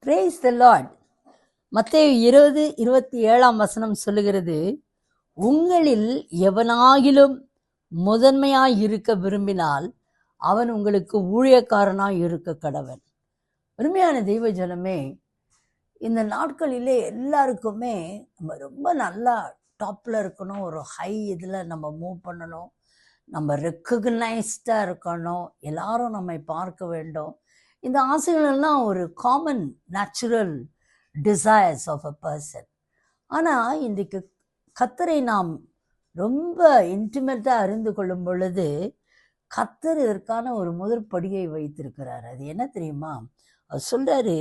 Praise the Lord. மத்தேயு 20:27 சொல்லுகிறது, உங்களில் எவனாகிலும் முதன்மையாய் இருக்க விரும்பினால் அவன் உங்களுக்கு ஊழியக்காரனாய் இருக்க கடவன். அருமையான தெய்வ ஜனமே, இந்த நாட்களிலே எல்லாருக்குமே நம்ம ரொம்ப நல்லா டாப்பில் இருக்கணும், ஒரு ஹை இதில் நம்ம மூவ் பண்ணணும், நம்ம ரெக்கக்னைஸ்டாக இருக்கணும், எல்லாரும் நம்மை பார்க்க வேண்டும். இந்த ஆசைகளெல்லாம் ஒரு common natural desires of a person. ஆனால் இன்றைக்கு கர்த்தரை நாம் ரொம்ப இன்டிமேட்டாக அறிந்து கொள்ளும் பொழுது கர்த்தர் இதற்கான ஒரு முதற்படியை வைத்திருக்கிறார். அது என்ன தெரியுமா? அவர் சொல்றாரு,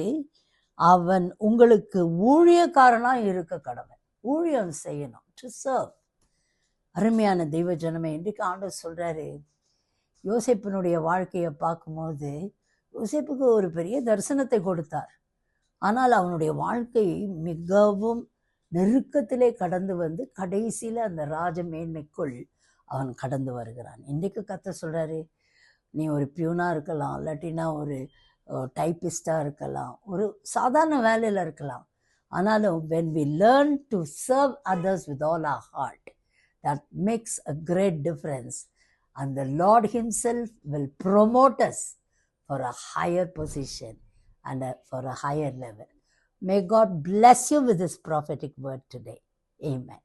அவன் உங்களுக்கு ஊழியக்காரனாக இருக்க கடவன். ஊழியம் செய்யணும், டு சர்வ். அருமையான தெய்வ ஜனமே, இன்றைக்கு ஆண்டவர் சொல்றாரு, யோசேப்பினுடைய வாழ்க்கையை பார்க்கும்போது யோசேப்புக்கு ஒரு பெரிய தரிசனத்தை கொடுத்தார். ஆனால் அவனுடைய வாழ்க்கை மிகவும் நெருக்கத்திலே கடந்து வந்து கடைசியில் அந்த ராஜ மேன்மைக்குள் அவன் கடந்து வருகிறான். இன்றைக்கு கர்த்தர் சொல்கிறாரு, நீ ஒரு பியூனாக இருக்கலாம், இல்லாட்டினா ஒரு டைப்பிஸ்டாக இருக்கலாம், ஒரு சாதாரண வேலையில் இருக்கலாம். ஆனாலும் when we learn to serve others with all our heart, that makes a great difference. And the Lord himself will promote us for a higher position and for a higher level. May God bless you with this prophetic word today. Amen.